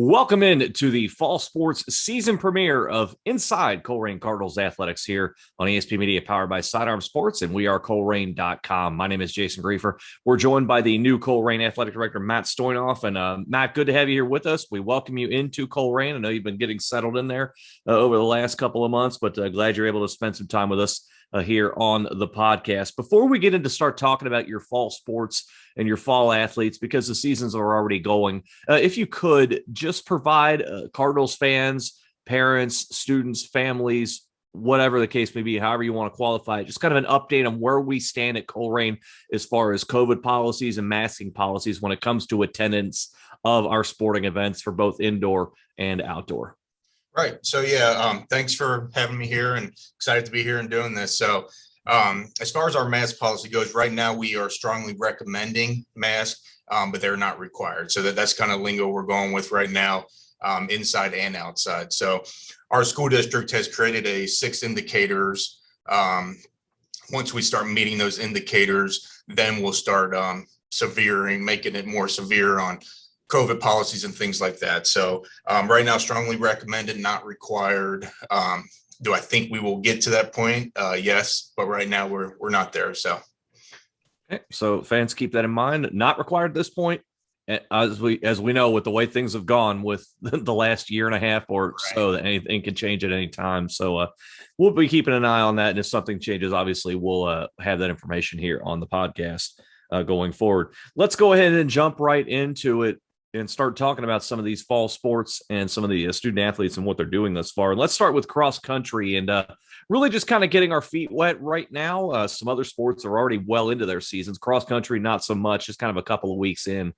Welcome in to the fall sports season premiere of Inside Colerain Cardinals Athletics here on ESP Media, powered by Sidearm Sports, and we are Colerain.com. My name is Jason Griefer. We're joined by the new Colerain Athletic Director, Matt Stoinoff. And Matt, good to have you here with us. We welcome you into Colerain. I know you've been getting settled in there over the last couple of months, but glad you're able to spend some time with us here on the podcast. Before we get into start talking about your fall sports and your fall athletes, because the seasons are already going, if you could just provide Cardinals fans, parents, students, families, whatever the case may be, however you want to qualify it, just kind of an update on where we stand at Colerain as far as COVID policies and masking policies when it comes to attendance of our sporting events for both indoor and outdoor. Right. So, thanks for having me here and excited to be here and doing this. So, as far as our mask policy goes, right now we are strongly recommending masks, but they're not required. So that's kind of lingo we're going with right now, inside and outside. So our school district has created a 6 indicators. Once we start meeting those indicators, then we'll start making it more severe on COVID policies and things like that. So right now, strongly recommended, not required. Do I think we will get to that point? Yes, but right now we're not there. So, okay, so fans keep that in mind. Not required at this point, as we know, with the way things have gone with the last year and a half or so, that anything can change at any time. So we'll be keeping an eye on that, and if something changes, obviously we'll have that information here on the podcast going forward. Let's go ahead and jump right into it and start talking about some of these fall sports and some of the student athletes and what they're doing thus far. And let's start with cross country and really just kind of getting our feet wet right now. Some other sports are already well into their seasons. Cross country, not so much, just kind of a couple of weeks in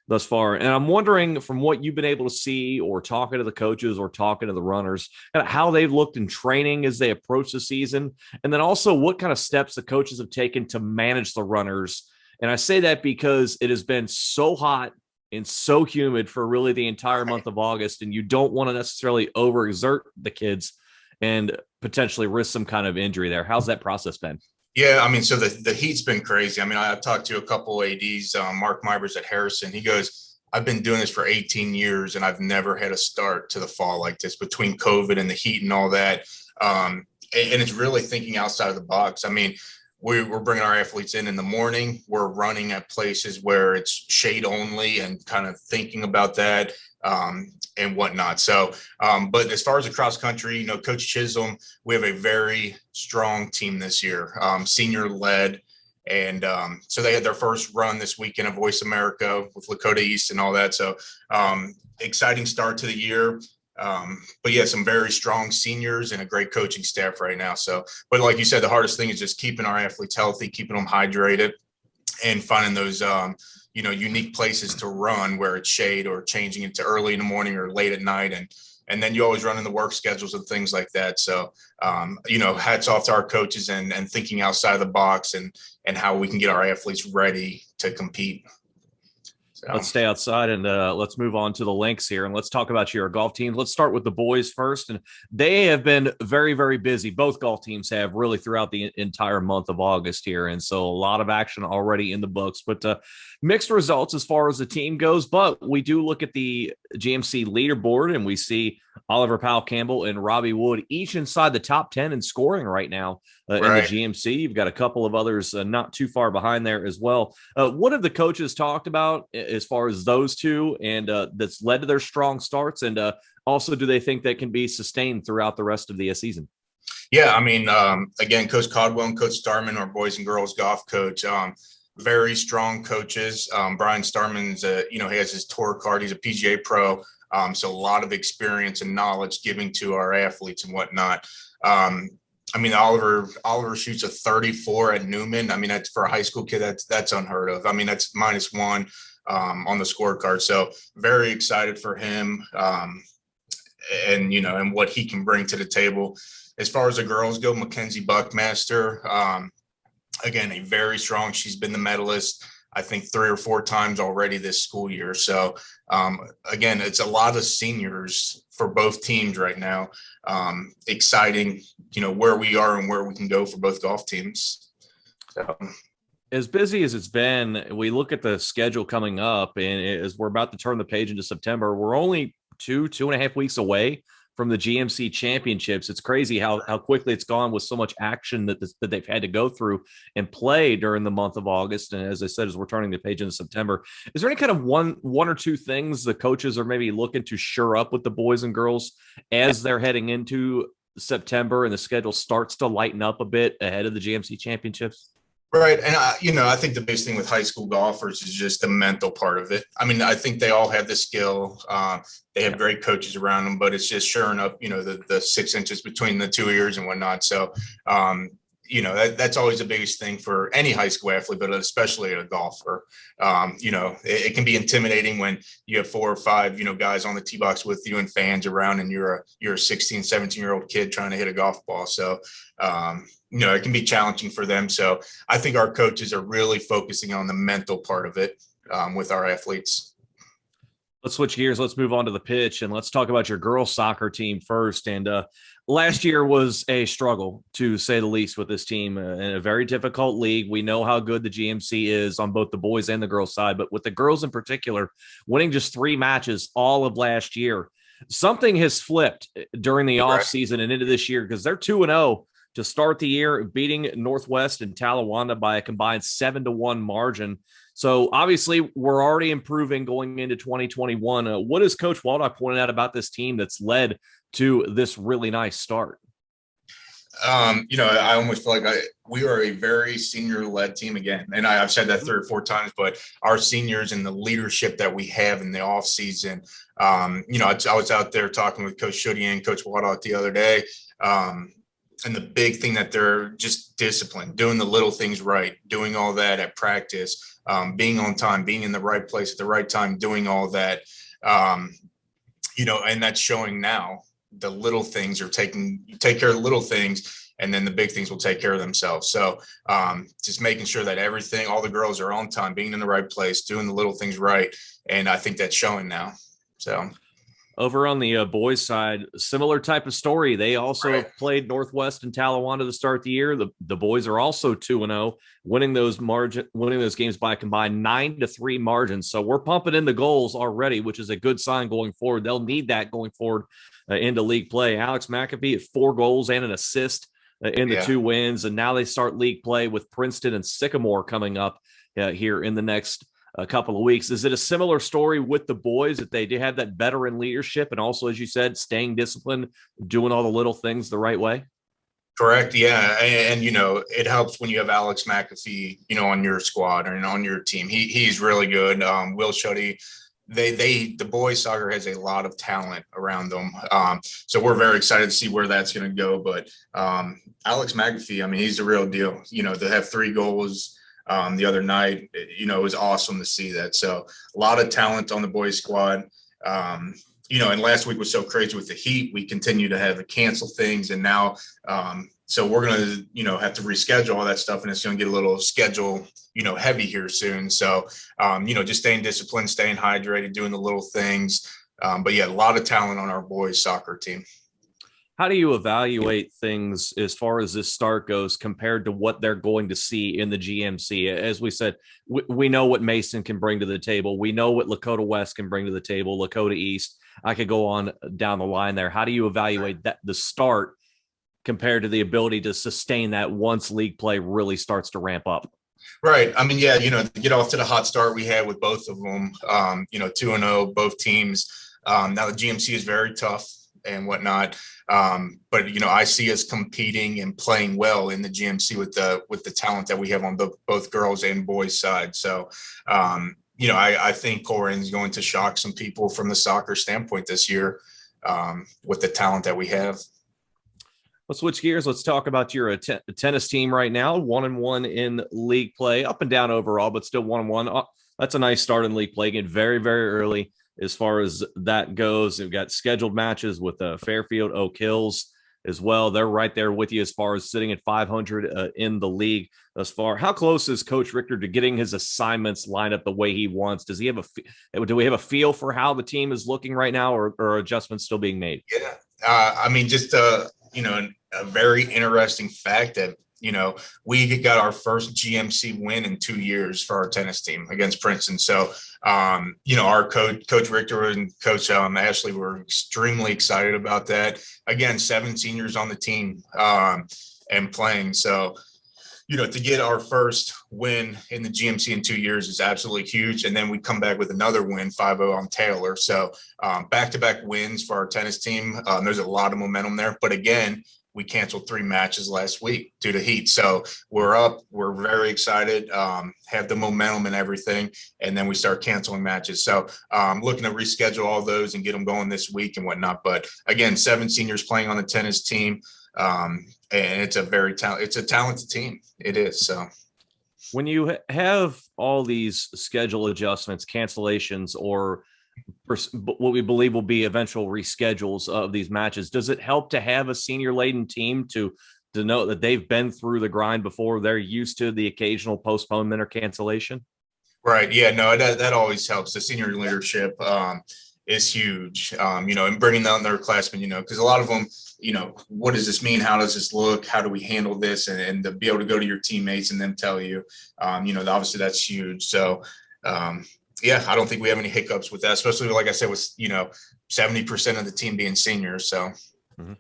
thus far. And I'm wondering, from what you've been able to see or talking to the coaches or talking to the runners, kind of how they've looked in training as they approach the season. And then also what kind of steps the coaches have taken to manage the runners. And I say that because it has been so hot and so humid for really the entire month of August, and you don't want to necessarily overexert the kids and potentially risk some kind of injury there. How's that process been? Yeah, I mean, so the heat's been crazy. I mean, I've talked to a couple ADs, Mark Mivers at Harrison. He goes, I've been doing this for 18 years, and I've never had a start to the fall like this between COVID and the heat and all that. And it's really thinking outside of the box. I mean, we're bringing our athletes in the morning. We're running at places where it's shade only and kind of thinking about that and whatnot. So, but as far as the cross country, Coach Chisholm, we have a very strong team this year, senior led. And so they had their first run this weekend of Voice America with Lakota East and all that. So exciting start to the year. But yeah, some very strong seniors and a great coaching staff right now. So, but like you said, the hardest thing is just keeping our athletes healthy, keeping them hydrated, and finding those, unique places to run where it's shade or changing it to early in the morning or late at night. And then you always run in the work schedules and things like that. So, hats off to our coaches and thinking outside of the box and how we can get our athletes ready to compete. Let's stay outside and let's move on to the links here. And let's talk about your golf teams. Let's start with the boys first. And they have been very, very busy. Both golf teams have really throughout the entire month of August here. And so a lot of action already in the books, but mixed results as far as the team goes. But we do look at the GMC leaderboard and we see Oliver Powell Campbell and Robbie Wood each inside the top 10 in scoring right now in the GMC. You've got a couple of others not too far behind there as well. What have the coaches talked about as far as those two and that's led to their strong starts? And also, do they think that can be sustained throughout the rest of the season? Yeah, I mean, again, Coach Caldwell and Coach Starman, our boys and girls golf coach, very strong coaches. Brian Starman's, he has his tour card. He's a PGA pro. So a lot of experience and knowledge giving to our athletes and whatnot. I mean, Oliver shoots a 34 at Newman. I mean, that's for a high school kid, that's unheard of. I mean, that's -1 on the scorecard. So very excited for him and what he can bring to the table. As far as the girls go, Mackenzie Buckmaster, again, a very strong, she's been the medalist, I think 3 or 4 times already this school year. So again, it's a lot of seniors for both teams right now. Exciting, where we are and where we can go for both golf teams. So. As busy as it's been, we look at the schedule coming up, and as we're about to turn the page into September, we're only two and a half weeks away from the GMC championships. It's crazy how quickly it's gone with so much action that they've had to go through and play during the month of August. And as I said, as we're turning the page into September, is there any kind of one or two things the coaches are maybe looking to shore up with the boys and girls as they're heading into September and the schedule starts to lighten up a bit ahead of the GMC championships? Right. And, I think the biggest thing with high school golfers is just the mental part of it. I mean, I think they all have the skill. They have great coaches around them, but it's just shoring up, the 6 inches between the two ears and whatnot. So, that's always the biggest thing for any high school athlete, but especially a golfer. It can be intimidating when you have 4 or 5, guys on the tee box with you and fans around, and you're a 16, 17-year-old kid trying to hit a golf ball. So, it can be challenging for them. So I think our coaches are really focusing on the mental part of it with our athletes. Let's switch gears. Let's move on to the pitch, and let's talk about your girls soccer team first. And last year was a struggle, to say the least, with this team in a very difficult league. We know how good the GMC is on both the boys and the girls side, but with the girls in particular, winning just 3 matches all of last year, something has flipped during the offseason and into this year, because they're 2-0 to start the year, beating Northwest and Talawanda by a combined 7-1 margin. So obviously we're already improving going into 2021. What has Coach Waldock pointed out about this team that's led to this really nice start? I almost feel like we are a very senior-led team again. And I've said that 3 or 4 times, but our seniors and the leadership that we have in the offseason, I was out there talking with Coach Schutte and Coach Waldock the other day. And the big thing that they're just disciplined, doing the little things right, doing all that at practice, being on time, being in the right place at the right time, doing all that, and that's showing now. The little things you take care of the little things, and then the big things will take care of themselves. So just making sure that all the girls are on time, being in the right place, doing the little things right. And I think that's showing now. So. Over on the boys' side, similar type of story. They also have played Northwest and Talawanda to start the year. The boys are also 2-0, winning those games by a combined 9-3 margins. So we're pumping in the goals already, which is a good sign going forward. They'll need that going forward into league play. Alex McAfee had 4 goals and an assist in the 2 wins, and now they start league play with Princeton and Sycamore coming up here in the next a couple of weeks. Is it a similar story with the boys, that they do have that veteran leadership and also, as you said, staying disciplined, doing all the little things the right way? Correct. Yeah. And it helps when you have Alex McAfee, on your squad or on your team. He's really good. Will Schutte, the boys soccer has a lot of talent around them. So we're very excited to see where that's going to go. But Alex McAfee, I mean, he's the real deal. To have 3 goals the other night, it was awesome to see that. So a lot of talent on the boys squad. And last week was so crazy with the heat. We continue to have to cancel things. And now, so we're going to, have to reschedule all that stuff. And it's going to get a little schedule, heavy here soon. So, just staying disciplined, staying hydrated, doing the little things. But yeah, a lot of talent on our boys soccer team. How do you evaluate things as far as this start goes compared to what they're going to see in the GMC? As we said, we know what Mason can bring to the table. We know what Lakota West can bring to the table, Lakota East. I could go on down the line there. How do you evaluate the start compared to the ability to sustain that once league play really starts to ramp up? Right. I mean, yeah, to get off to the hot start we had with both of them, 2-0, both teams. Now the GMC is very tough and whatnot. But I see us competing and playing well in the GMC with the talent that we have on both girls and boys side. So, I think Colerain is going to shock some people from the soccer standpoint this year with the talent that we have. Let's switch gears. Let's talk about your tennis team right now. 1-1 in league play, up and down overall, but still 1-1. That's a nice start in league play. Again, very, very early as far as that goes. We've got scheduled matches with Fairfield, Oak Hills as well. They're right there with you as far as sitting at 500 in the league thus far. How close is Coach Richter to getting his assignments lined up the way he wants? Do we have a feel for how the team is looking right now, or are adjustments still being made? Yeah. I mean, just, a very interesting fact that, we got our first GMC win in 2 years for our tennis team against Princeton. So, our coach Richter and Coach Ashley were extremely excited about that. Again, 7 seniors on the team and playing. So, to get our first win in the GMC in 2 years is absolutely huge. And then we come back with another win, 5-0 on Taylor. So back-to-back wins for our tennis team. There's a lot of momentum there. But again, we canceled 3 matches last week due to heat. So we're up. We're very excited, have the momentum and everything. And then we start canceling matches. So looking to reschedule all those and get them going this week and whatnot. But again, 7 seniors playing on the tennis team. And it's a talented team. It is. So when you have all these schedule adjustments, cancellations, or what we believe will be eventual reschedules of these matches, does it help to have a senior laden team to know that they've been through the grind before, they're used to the occasional postponement or cancellation? Right. Yeah, no, that always helps. The senior leadership is huge, and bringing down their classmen, because a lot of them, what does this mean? How does this look? How do we handle this? And to be able to go to your teammates and them tell you, obviously that's huge. So, I don't think we have any hiccups with that, especially like I said, with, 70% of the team being seniors. So. Mm-hmm.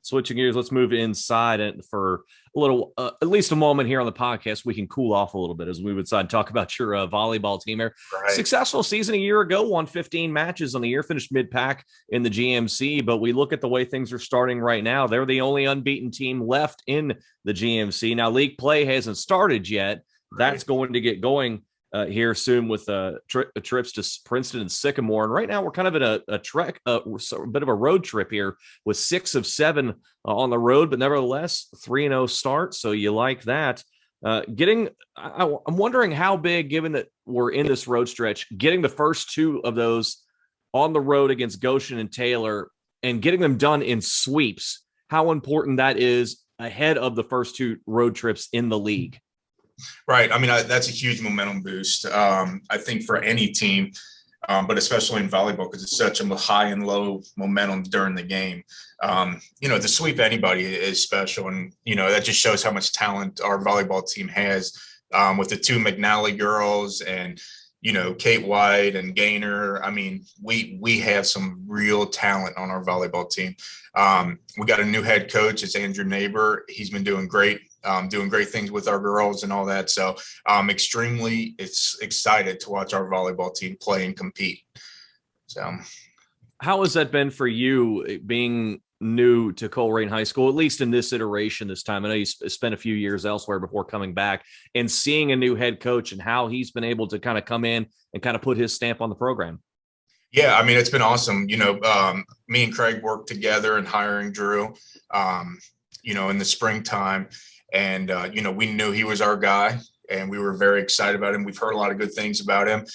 Switching gears, let's move inside and for a little, at least a moment here on the podcast, we can cool off a little bit as we would talk about your volleyball team here. Right. Successful season a year ago, won 15 matches on the year, finished mid-pack in the GMC. But we look at the way things are starting right now. They're the only unbeaten team left in the GMC. Now, league play hasn't started yet. Right. That's going to get going here soon with trips to Princeton and Sycamore. And right now we're kind of in a trek, a bit of a road trip here with 6 of 7 on the road, but nevertheless 3-0 start. So you like that. I'm wondering how big, given that we're in this road stretch, getting the first 2 of those on the road against Goshen and Taylor and getting them done in sweeps, how important that is ahead of the first 2 road trips in the league. Right. I mean, that's a huge momentum boost, I think, for any team, but especially in volleyball because it's such a high and low momentum during the game. To sweep anybody is special. And, that just shows how much talent our volleyball team has with the 2 McNally girls and, Kate White and Gaynor. I mean, we have some real talent on our volleyball team. We got a new head coach. It's Andrew Neighbor. He's been doing great things with our girls and all that. So I'm extremely excited to watch our volleyball team play and compete. So how has that been for you being new to Colerain High School, at least in this iteration this time? I know you spent a few years elsewhere before coming back, and seeing a new head coach and how he's been able to kind of come in and kind of put his stamp on the program. Yeah, I mean, it's been awesome. Me and Craig worked together in hiring Drew, in the springtime. And, we knew he was our guy and we were very excited about him. We've heard a lot of good things about him.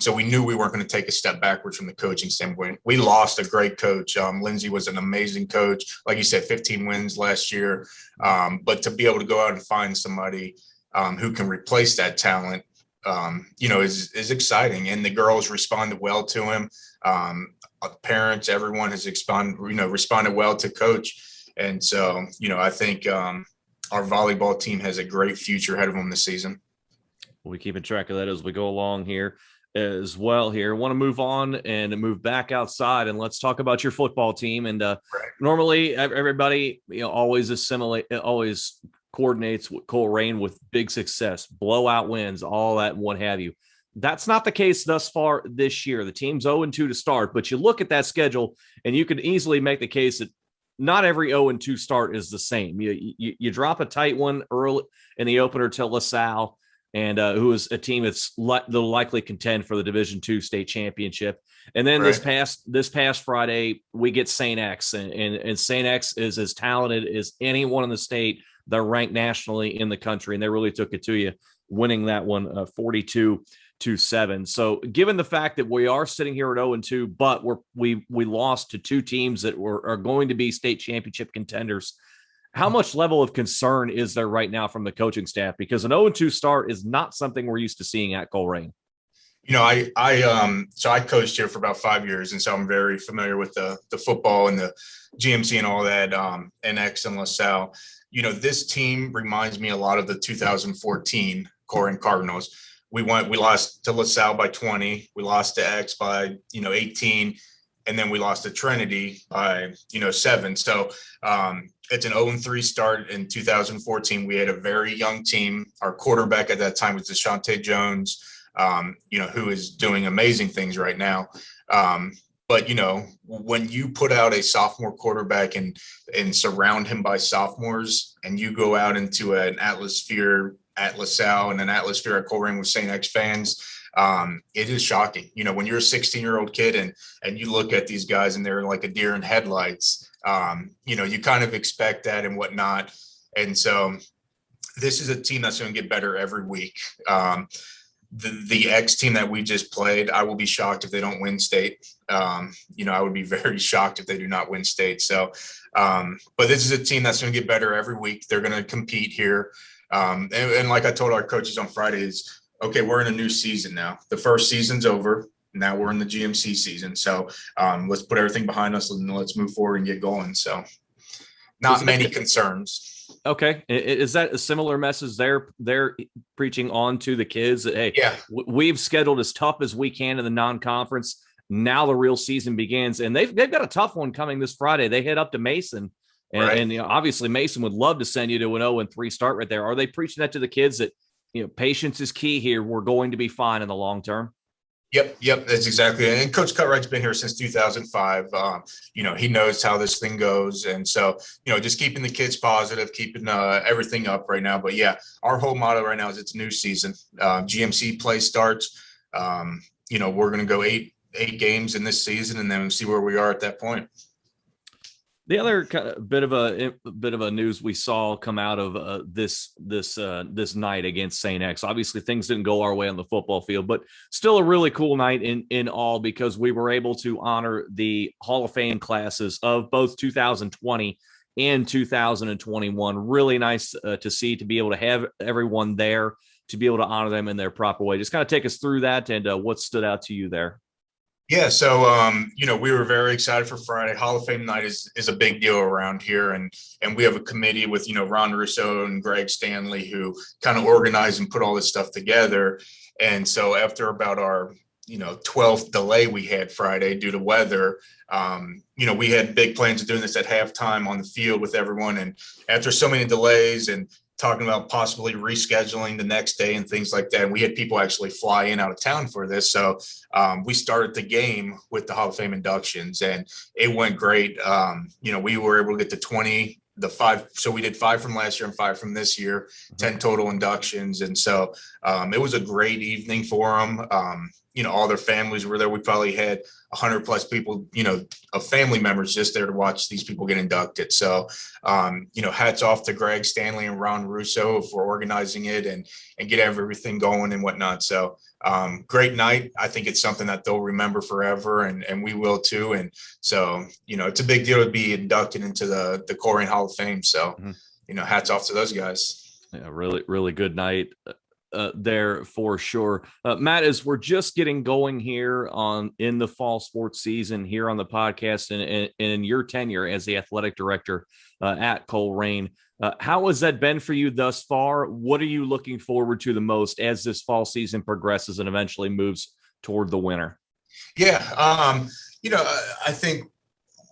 So we knew we weren't going to take a step backwards from the coaching standpoint. We lost a great coach. Lindsay was an amazing coach. Like you said, 15 wins last year. But to be able to go out and find somebody who can replace that talent, is exciting. And the girls responded well to him. Parents, everyone has responded well to coach. And so, I think our volleyball team has a great future ahead of them this season. We'll be keeping track of that as we go along here as well. Here, want to move on and move back outside, and let's talk about your football team. And right. Normally, everybody always coordinates with Colerain with big success, blowout wins, all that, and what have you. That's not the case thus far this year. The team's 0-2 to start, but you look at that schedule, and you could easily make the case that not every 0-2 start is the same. You drop a tight one early in the opener to LaSalle, and who is a team that's they'll likely contend for the Division II state championship. And then right. this past Friday, we get St. X, and St. X is as talented as anyone in the state. They're ranked nationally in the country, and they really took it to you, winning that one 42-7. So given the fact that we are sitting here at 0-2, but we lost to 2 teams that are going to be state championship contenders, how much level of concern is there right now from the coaching staff? Because an 0-2 start is not something we're used to seeing at Colerain. I coached here for about 5 years, and so I'm very familiar with the football and the GMC and all that, NX and LaSalle. this team reminds me a lot of the 2014 Colerain Cardinals. We lost to LaSalle by 20. We lost to X by, 18. And then we lost to Trinity by, 7. So it's an 0-3 start in 2014. We had a very young team. Our quarterback at that time was Deshaunte Jones, who is doing amazing things right now. But, when you put out a sophomore quarterback and surround him by sophomores, and you go out into an atmosphere at LaSalle and an atmosphere at Colerain with St. X fans, it is shocking. When you're a 16-year-old kid and you look at these guys and they're like a deer in headlights, you kind of expect that and whatnot. And so this is a team that's going to get better every week. The X team that we just played, I will be shocked if they don't win state. I would be very shocked if they do not win state. So, but this is a team that's going to get better every week. They're going to compete here. And like I told our coaches on Friday is, okay, we're in a new season now. The first season's over. Now we're in the GMC season. So let's put everything behind us and let's move forward and get going. So not many concerns. Okay. Is that a similar message they're preaching on to the kids that, hey, yeah, we've scheduled as tough as we can in the non-conference. Now the real season begins, and they've got a tough one coming this Friday. They head up to Mason, and obviously Mason would love to send you to an 0-3 start right there. Are they preaching that to the kids that, patience is key here? We're going to be fine in the long term. Yep. That's exactly it. And Coach Cutright's been here since 2005. He knows how this thing goes. And so, just keeping the kids positive, keeping everything up right now. But yeah, our whole motto right now is it's a new season. GMC play starts. We're going to go eight games in this season and then see where we are at that point. The other kind of bit of a news we saw come out of this night against St. X. Obviously, things didn't go our way on the football field, but still a really cool night in all, because we were able to honor the Hall of Fame classes of both 2020 and 2021. Really nice to see, to be able to have everyone there, to be able to honor them in their proper way. Just kind of take us through that and what stood out to you there. Yeah, so we were very excited for Friday. Hall of Fame night is a big deal around here, and we have a committee with Ron Russo and Greg Stanley who kind of organize and put all this stuff together. And so after about our 12th delay we had Friday due to weather, we had big plans of doing this at halftime on the field with everyone. And after so many delays and talking about possibly rescheduling the next day and things like that, and we had people actually fly in out of town for this. So we started the game with the Hall of Fame inductions, and it went great. We were able to get to 20, the 5. So we did 5 from last year and 5 from this year, 10 total inductions. And so it was a great evening for them. All their families were there. We probably had 100 plus people, of family members just there to watch these people get inducted. So, hats off to Greg Stanley and Ron Russo for organizing it and get everything going and whatnot. So, great night. I think it's something that they'll remember forever, and we will too. And so, it's a big deal to be inducted into the Colerain Hall of Fame. So, hats off to those guys. Yeah, really, really good night. There for sure. Matt, as we're just getting going here in the fall sports season here on the podcast and in your tenure as the athletic director at Colerain, how has that been for you thus far? What are you looking forward to the most as this fall season progresses and eventually moves toward the winter? Yeah. I think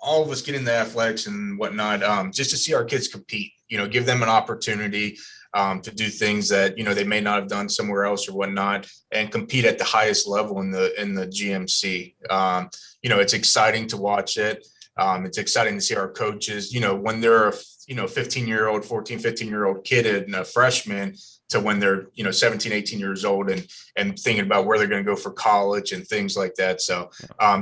all of us get into athletics and whatnot, just to see our kids compete, give them an opportunity to do things that, they may not have done somewhere else or whatnot, and compete at the highest level in the GMC. It's exciting to watch it. It's exciting to see our coaches, when they're a 15-year-old, 14, 15-year-old kid and a freshman, to when they're 17, 18 years old and thinking about where they're going to go for college and things like that. So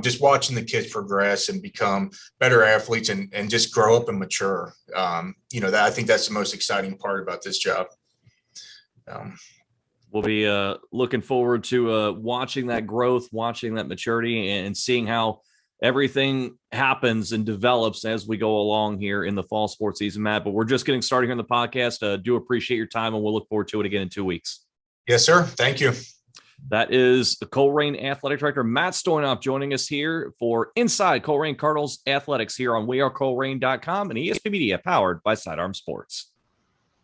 just watching the kids progress and become better athletes and just grow up and mature. That I think that's the most exciting part about this job. We'll be looking forward to watching that growth, watching that maturity, and seeing how everything happens and develops as we go along here in the fall sports season, Matt. But we're just getting started here in the podcast. Do appreciate your time, and we'll look forward to it again in 2 weeks. Yes, sir. Thank you. That is the Colerain Athletic Director, Matt Stoinoff, joining us here for Inside Colerain Cardinals Athletics here on wearecolerain.com and ESPN Media, powered by Sidearm Sports.